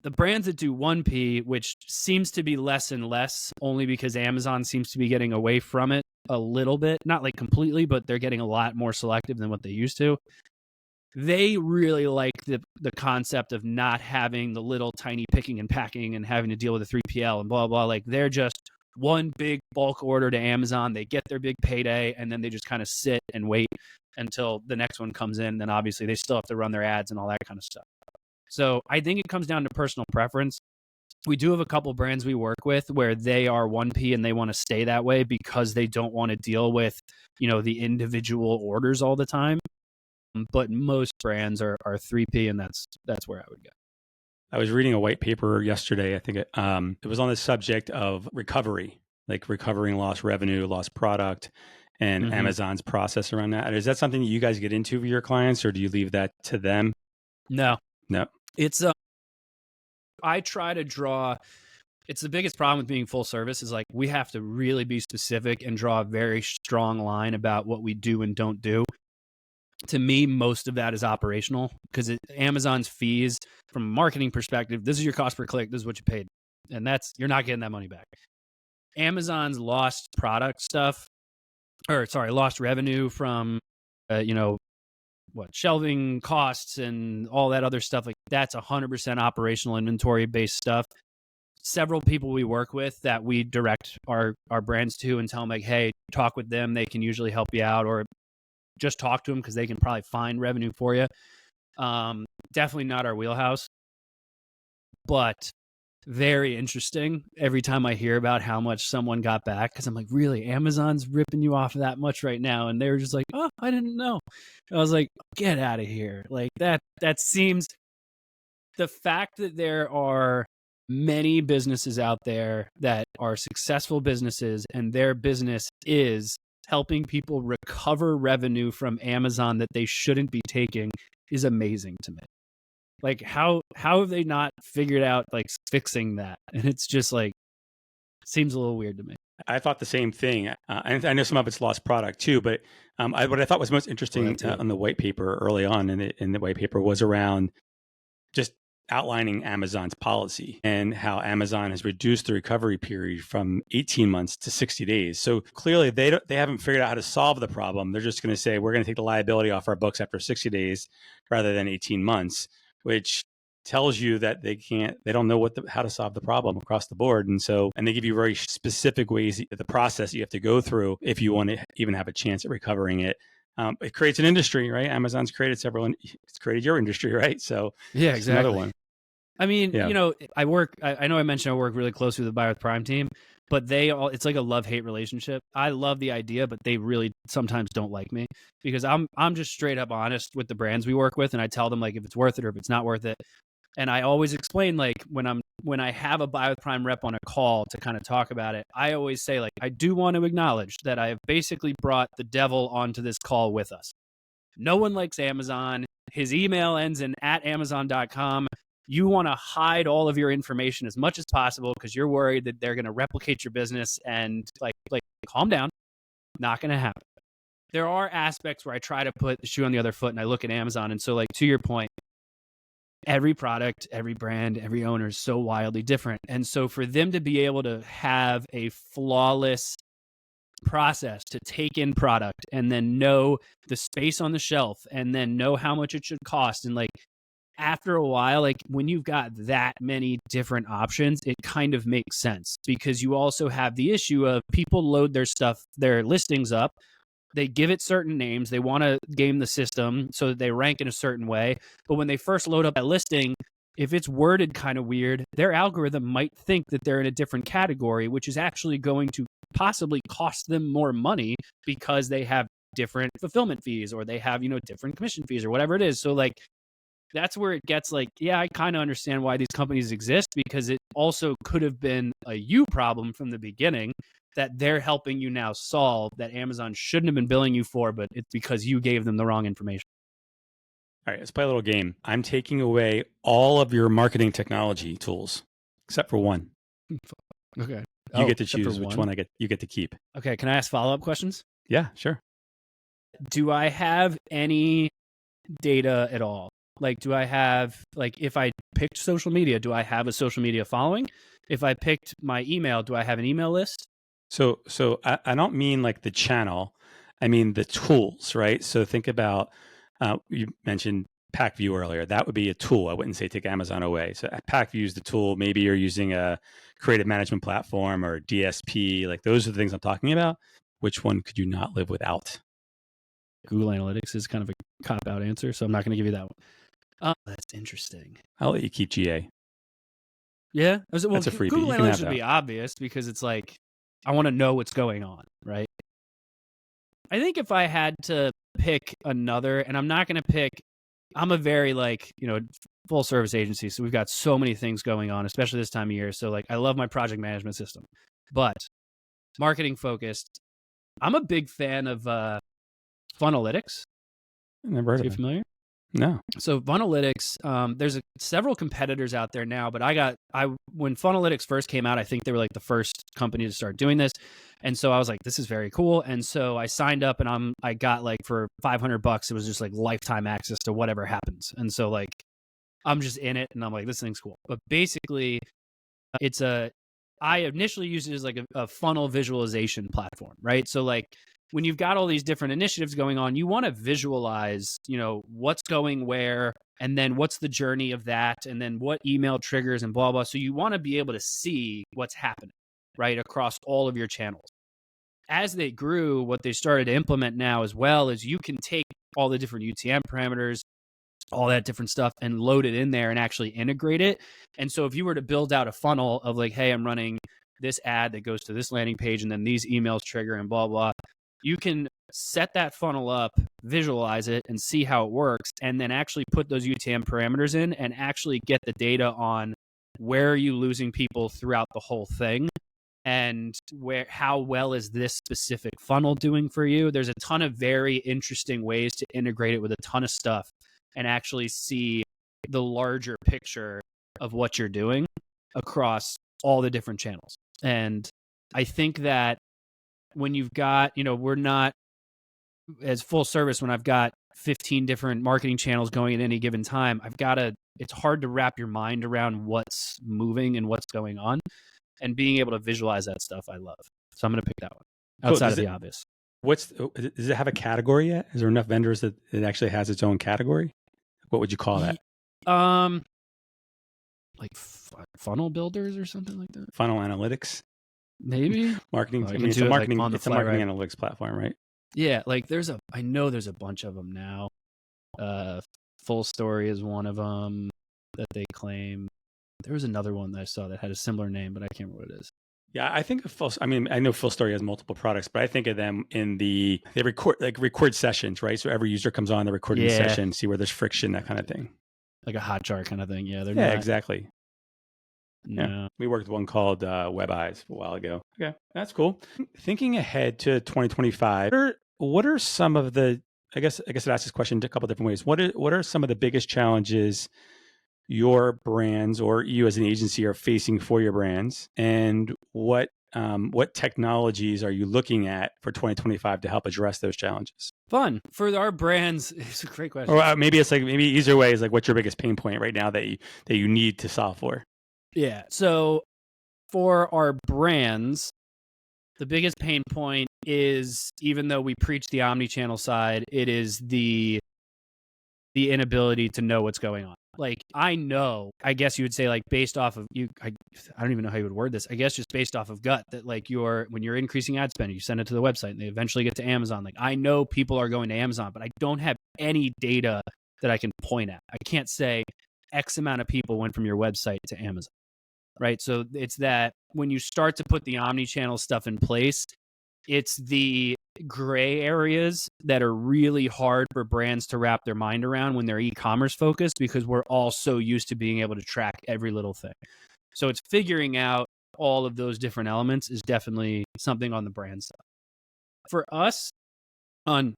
The brands that do 1P, which seems to be less and less, only because Amazon seems to be getting away from it a little bit, not like completely, but they're getting a lot more selective than what they used to. They really like the concept of not having the little tiny picking and packing and having to deal with a 3PL and blah, blah. Like, they're just one big bulk order to Amazon. They get their big payday, and then they just kind of sit and wait until the next one comes in. Then obviously they still have to run their ads and all that kind of stuff. So I think it comes down to personal preference. We do have a couple brands we work with where they are 1P and they want to stay that way because they don't want to deal with, the individual orders all the time. But most brands are 3P, and that's where I would go. I was reading a white paper yesterday. I think it was on the subject of recovery, like recovering lost revenue, lost product, and Amazon's process around that. Is that something that you guys get into with your clients, or do you leave that to them? No. It's I try to draw. It's the biggest problem with being full service is like we have to really be specific and draw a very strong line about what we do and don't do. To me, most of that is operational because Amazon's fees from a marketing perspective, this is your cost per click, this is what you paid. And you're not getting that money back. Amazon's lost product stuff, lost revenue from, shelving costs and all that other stuff. Like that's 100% operational inventory based stuff. Several people we work with that we direct our brands to and tell them like, hey, talk with them. They can usually help you out, or just talk to them because they can probably find revenue for you. Definitely not our wheelhouse, but very interesting every time I hear about how much someone got back, because I'm like, really, Amazon's ripping you off that much right now? And they were just like, oh, I didn't know. I was like, get out of here. Like that seems, the fact that there are many businesses out there that are successful businesses and their business is helping people recover revenue from Amazon that they shouldn't be taking is amazing to me. Like how have they not figured out like fixing that? And it's just like, seems a little weird to me. I thought the same thing. And I know some of it's lost product too, but what I thought was most interesting on the white paper early on in the white paper was around just outlining Amazon's policy and how Amazon has reduced the recovery period from 18 months to 60 days. So clearly they haven't figured out how to solve the problem. They're just going to say, we're going to take the liability off our books after 60 days rather than 18 months, which tells you that they don't know how to solve the problem across the board. And they give you very specific ways, the process you have to go through if you want to even have a chance at recovering it. It creates an industry, right? Amazon's created it's created your industry, right? So yeah, exactly. Another one. I mean, I know I mentioned I work really closely with the Buy with Prime team, but it's like a love-hate relationship. I love the idea, but they really sometimes don't like me because I'm just straight up honest with the brands we work with. And I tell them like if it's worth it or if it's not worth it. And I always explain like when I have a Buy with Prime rep on a call to kind of talk about it, I always say like, I do want to acknowledge that I have basically brought the devil onto this call with us. No one likes Amazon. His email ends in @amazon.com. You want to hide all of your information as much as possible because you're worried that they're going to replicate your business, and like calm down. Not going to happen. There are aspects where I try to put the shoe on the other foot and I look at Amazon. And so like to your point, every product, every brand, every owner is so wildly different. And so for them to be able to have a flawless process to take in product and then know the space on the shelf and then know how much it should cost, and like after a while, like when you've got that many different options, it kind of makes sense because you also have the issue of people load their listings up. They give it certain names. They want to game the system so that they rank in a certain way. But when they first load up that listing, if it's worded kind of weird, their algorithm might think that they're in a different category, which is actually going to possibly cost them more money because they have different fulfillment fees or they have, different commission fees or whatever it is. So like, that's where it gets like, yeah, I kind of understand why these companies exist because it also could have been a you problem from the beginning that they're helping you now solve that Amazon shouldn't have been billing you for, but it's because you gave them the wrong information. All right, let's play a little game. I'm taking away all of your marketing technology tools except for one. Okay. You get to choose which one you get to keep. Okay, can I ask follow-up questions? Yeah, sure. Do I have any data at all? Like, do I have, like, if I picked social media, do I have a social media following? If I picked my email, do I have an email list? So I don't mean like the channel. I mean the tools, right? So think about, you mentioned PackView earlier. That would be a tool. I wouldn't say take Amazon away. So PackView is the tool. Maybe you're using a creative management platform or DSP. Like those are the things I'm talking about. Which one could you not live without? Google Analytics is kind of a cop-out answer, so I'm not going to give you that one. That's interesting. I'll let you keep GA. Yeah. Well, That's a freebie. Google You can have Analytics would be that. obvious because it's like, I want to know what's going on, right? I think if I had to pick another, and I'm not going to pick, I'm a very full service agency. So we've got so many things going on, especially this time of year. So I love my project management system, but marketing focused, I'm a big fan of Funnelytics. Never heard Are you of it. familiar? No. So Funnelytics, there's several competitors out there now, but when Funnelytics first came out, I think they were the first company to start doing this. And so I was like, this is very cool. And so I signed up and I got for $500, it was just lifetime access to whatever happens. And so I'm just in it and I'm like, this thing's cool. But basically I initially used it as a funnel visualization platform, right? So when you've got all these different initiatives going on, you want to visualize, what's going where, and then what's the journey of that, and then what email triggers and blah, blah. So you want to be able to see what's happening, right, across all of your channels. As they grew, what they started to implement now as well is you can take all the different UTM parameters, all that different stuff, and load it in there and actually integrate it. And so if you were to build out a funnel of hey, I'm running this ad that goes to this landing page, and then these emails trigger and blah, blah, you can set that funnel up, visualize it, and see how it works, and then actually put those UTM parameters in and actually get the data on where are you losing people throughout the whole thing, and how well is this specific funnel doing for you. There's a ton of very interesting ways to integrate it with a ton of stuff and actually see the larger picture of what you're doing across all the different channels. And I think that when you've got, we're not as full service when I've got 15 different marketing channels going at any given time. It's hard to wrap your mind around what's moving and what's going on, and being able to visualize that stuff, I love. So I'm going to pick that one outside of the obvious. Does it have a category yet? Is there enough vendors that it actually has its own category? What would you call that? Funnel builders or something like that. Funnel analytics. Maybe marketing. It's a marketing analytics platform, right? Yeah, I know there's a bunch of them now. Full Story is one of them that they claim. There was another one that I saw that had a similar name, but I can't remember what it is. Yeah, I think I know Full Story has multiple products, but I think of them in they record sessions, right? So every user comes on the recording session, see where there's friction, that kind of thing. Like a Hotjar kind of thing. Yeah, exactly. No. Yeah, we worked with one called Web Eyes a while ago. Okay, that's cool. Thinking ahead to 2025, what are some of the? I guess I'd ask this question a couple different ways. What are some of the biggest challenges your brands or you as an agency are facing for your brands, and what technologies are you looking at for 2025 to help address those challenges? Fun for our brands. It's a great question. Or maybe it's maybe easier way is what's your biggest pain point right now that you need to solve for? Yeah. So for our brands, the biggest pain point is, even though we preach the omni-channel side, it is the inability to know what's going on. I know, I guess you would say based off of I don't even know how you would word this. I guess just based off of gut that when you're increasing ad spend, you send it to the website and they eventually get to Amazon. I know people are going to Amazon, but I don't have any data that I can point at. I can't say X amount of people went from your website to Amazon, right? So it's that when you start to put the omni-channel stuff in place, it's the gray areas that are really hard for brands to wrap their mind around when they're e-commerce focused, because we're all so used to being able to track every little thing. So it's figuring out all of those different elements is definitely something on the brand side. For us, do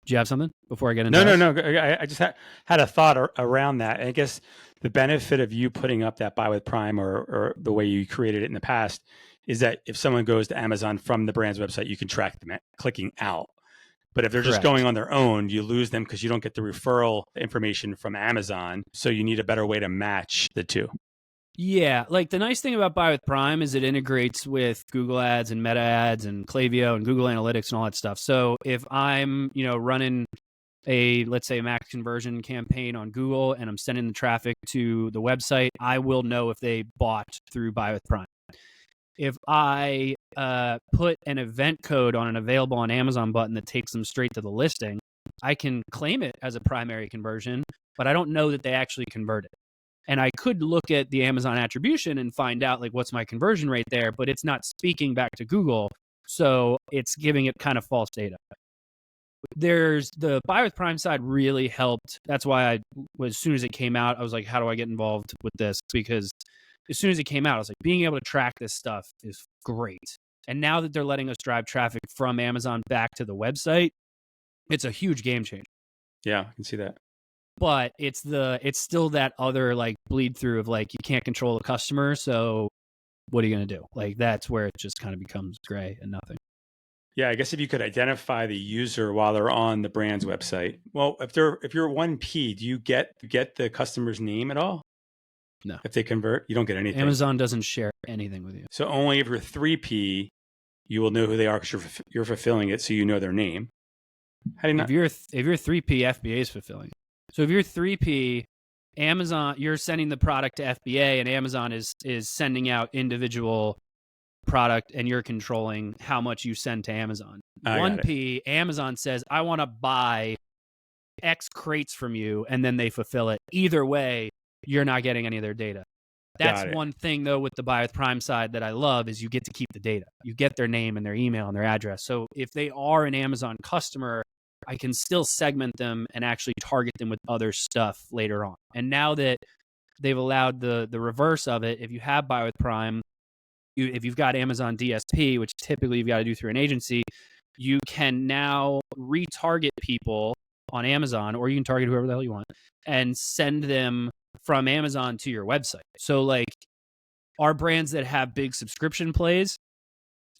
you have something before I get into No. I just had a thought around that. I guess the benefit of you putting up that Buy with Prime or the way you created it in the past is that if someone goes to Amazon from the brand's website, you can track them clicking out. But if they're just going on their own, you lose them because you don't get the referral information from Amazon. So you need a better way to match the two. Yeah, the nice thing about Buy with Prime is it integrates with Google Ads and Meta Ads and Klaviyo and Google Analytics and all that stuff. So if I'm, running let's say a max conversion campaign on Google and I'm sending the traffic to the website, I will know if they bought through Buy with Prime. If I put an event code on an available on Amazon button that takes them straight to the listing, I can claim it as a primary conversion, but I don't know that they actually converted. And I could look at the Amazon attribution and find out like what's my conversion rate there, but it's not speaking back to Google. So it's giving it kind of false data. There's the Buy with Prime side really helped. That's why as soon as it came out, I was like, how do I get involved with this? Because as soon as it came out, I was like, being able to track this stuff is great. And now that they're letting us drive traffic from Amazon back to the website, it's a huge game changer. Yeah, I can see that. But it's still that other like bleed through of like, you can't control the customer. So what are you going to do? Like, that's where it just kind of becomes gray and nothing. Yeah, I guess if you could identify the user while they're on the brand's website. Well, if you're 1P, do you get the customer's name at all? No. If they convert, you don't get anything. Amazon doesn't share anything with you. So only if you're 3P, you will know who they are because you're fulfilling it, so you know their name. How do you not? If you're 3P, FBA is fulfilling. So if you're 3P, Amazon, you're sending the product to FBA, and Amazon is sending out individual product, and you're controlling how much you send to Amazon. 1P, Amazon says, I want to buy X crates from you, and then they fulfill it. Either way, you're not getting any of their data. That's one thing, though, with the Buy with Prime side that I love is you get to keep the data. You get their name and their email and their address. So if they are an Amazon customer, I can still segment them and actually target them with other stuff later on. And now that they've allowed the reverse of it, if you have Buy with Prime, if you've got Amazon DSP, which typically you've got to do through an agency, you can now retarget people on Amazon, or you can target whoever the hell you want, and send them from Amazon to your website. So like our brands that have big subscription plays,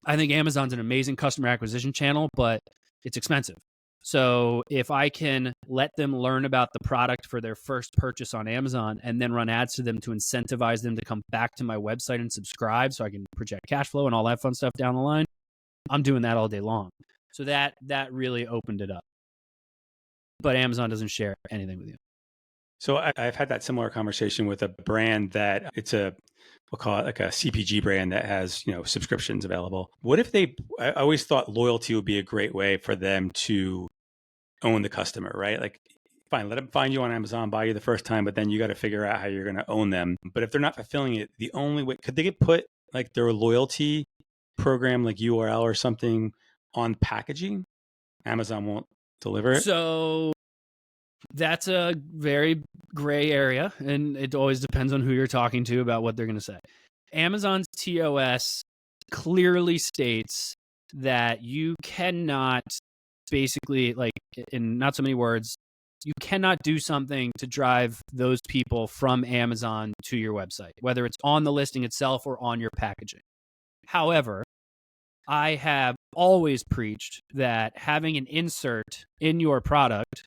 I think Amazon's an amazing customer acquisition channel, but it's expensive. So if I can let them learn about the product for their first purchase on Amazon and then run ads to them to incentivize them to come back to my website and subscribe so I can project cash flow and all that fun stuff down the line, I'm doing that all day long. So that really opened it up. But Amazon doesn't share anything with you. So I've had that similar conversation with a brand that we'll call it like a CPG brand that has, subscriptions available. What if I always thought loyalty would be a great way for them to own the customer, right? Like, fine, let them find you on Amazon, buy you the first time, but then you got to figure out how you're going to own them. But if they're not fulfilling it, the only way, could they put like their loyalty program, like URL or something on packaging? Amazon won't deliver it. So that's a very gray area, and it always depends on who you're talking to about what they're going to say. Amazon's TOS clearly states that you cannot basically, like in not so many words, you cannot do something to drive those people from Amazon to your website, whether it's on the listing itself or on your packaging. However, I have always preached that having an insert in your product,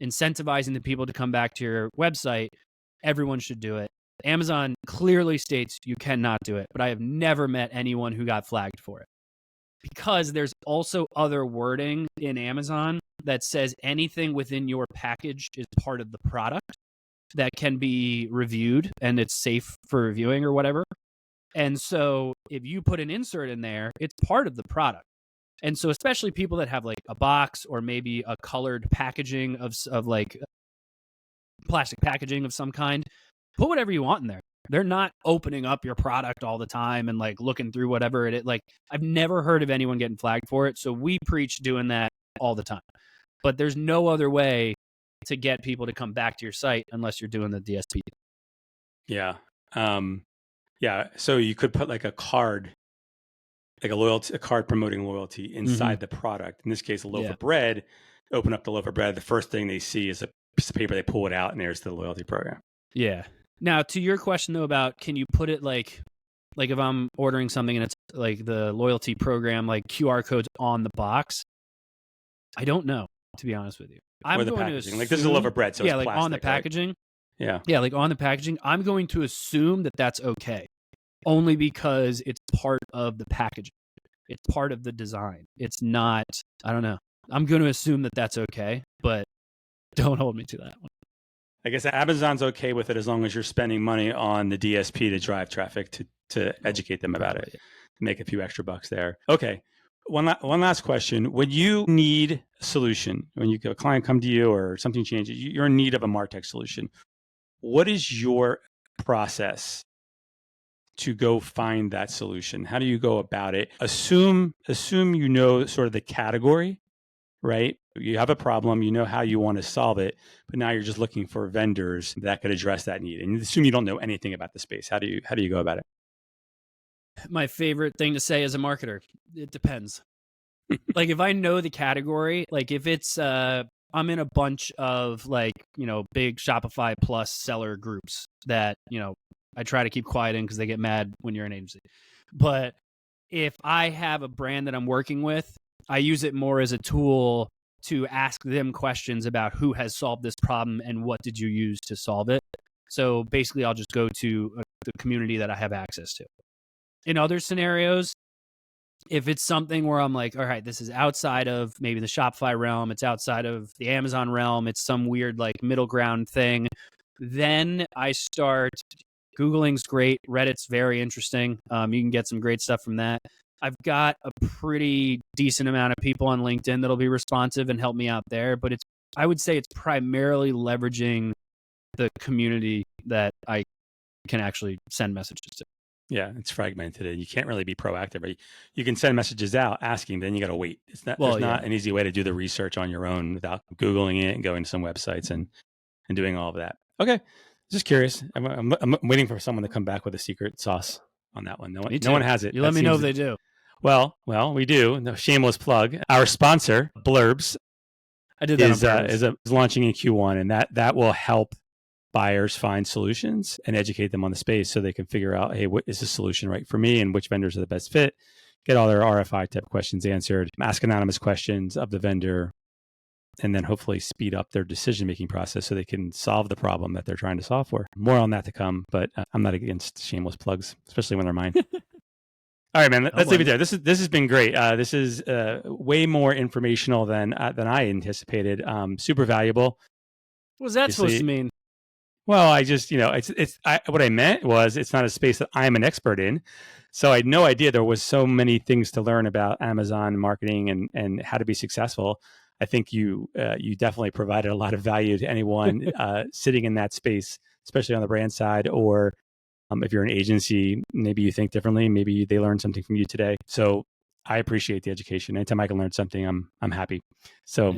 incentivizing the people to come back to your website, everyone should do it. Amazon clearly states you cannot do it, but I have never met anyone who got flagged for it. Because there's also other wording in Amazon that says anything within your package is part of the product that can be reviewed and it's safe for reviewing or whatever. And so if you put an insert in there, it's part of the product. And so especially people that have like a box or maybe a colored packaging of like plastic packaging of some kind, put whatever you want in there. They're not opening up your product all the time and like looking through whatever it is. Like, I've never heard of anyone getting flagged for it. So we preach doing that all the time. But there's no other way to get people to come back to your site unless you're doing the DSP. Yeah. Yeah. So you could put like a card, like a card promoting loyalty inside the product. In this case, a loaf of bread. Open up the loaf of bread. The first thing they see is a piece of paper. They pull it out, and there's the loyalty program. Yeah. Now, to your question though about can you put it like if I'm ordering something and it's like the loyalty program, like QR codes on the box, I don't know, to be honest with you. Or the packaging. Like, this is a loaf of bread, so it's like plastic, on the packaging. Right? Yeah, like on the packaging, I'm going to assume that that's okay, only because it's part of the packaging. It's part of the design. It's not, I don't know. I'm going to assume that that's okay, but don't hold me to that one. I guess Amazon's okay with it as long as you're spending money on the DSP to drive traffic to educate them about it, make a few extra bucks there. Okay. One last question. When you need solution, when a client come to you or something changes, you're in need of a MarTech solution. What is your process to go find that solution? How do you go about it? Assume you know sort of the category, right? You have a problem, you know how you want to solve it, but now you're just looking for vendors that could address that need. And assume you don't know anything about the space. How do you go about it? My favorite thing to say as a marketer, it depends. Like if I know the category, like if it's I'm in a bunch of like, big Shopify Plus seller groups that, I try to keep quiet in because they get mad when you're an agency. But if I have a brand that I'm working with, I use it more as a tool to ask them questions about who has solved this problem and what did you use to solve it. So basically, I'll just go to the community that I have access to. In other scenarios, if it's something where I'm like, all right, this is outside of maybe the Shopify realm, it's outside of the Amazon realm, it's some weird like middle ground thing, then I start Googling's great. Reddit's very interesting. You can get some great stuff from that. I've got a pretty decent amount of people on LinkedIn that'll be responsive and help me out there, but I would say it's primarily leveraging the community that I can actually send messages to. Yeah, it's fragmented and you can't really be proactive. Right? You can send messages out asking, then you got to wait. There's not an easy way to do the research on your own without Googling it and going to some websites and doing all of that. Okay, just curious. I'm waiting for someone to come back with a secret sauce on that one. No one has it. You let me know if they do. Well, we do. No, shameless plug. Our sponsor, Blurbs, I did that is launching in Q1, and that will help buyers find solutions and educate them on the space so they can figure out, hey, what is the solution right for me and which vendors are the best fit, get all their RFI type questions answered, ask anonymous questions of the vendor, and then hopefully speed up their decision-making process so they can solve the problem that they're trying to solve for. More on that to come, but I'm not against shameless plugs, especially when they're mine. All right, man, let's leave it there. This has been great. This is way more informational than I anticipated. Super valuable. What was that supposed to mean? Well, I just, what I meant was it's not a space that I'm an expert in. So I had no idea there was so many things to learn about Amazon marketing and how to be successful. I think you definitely provided a lot of value to anyone sitting in that space, especially on the brand side, or if you're an agency, maybe you think differently. Maybe they learned something from you today. So I appreciate the education. Anytime I can learn something, I'm happy. So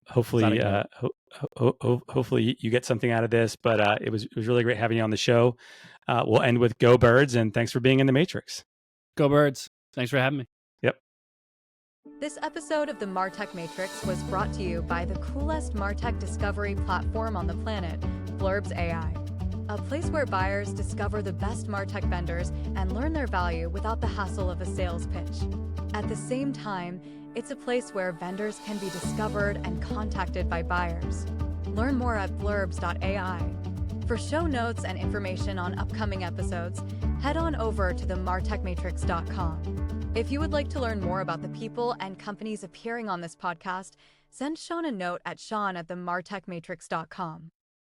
hopefully you get something out of this. But it was really great having you on the show. We'll end with Go Birds, and thanks for being in the Matrix. Go Birds. Thanks for having me. Yep. This episode of the MarTech Matrix was brought to you by the coolest MarTech discovery platform on the planet, Blurbs AI. A place where buyers discover the best MarTech vendors and learn their value without the hassle of a sales pitch. At the same time, it's a place where vendors can be discovered and contacted by buyers. Learn more at blurbs.ai. For show notes and information on upcoming episodes, head on over to themartechmatrix.com. If you would like to learn more about the people and companies appearing on this podcast, send Sean a note at sean@themartechmatrix.com.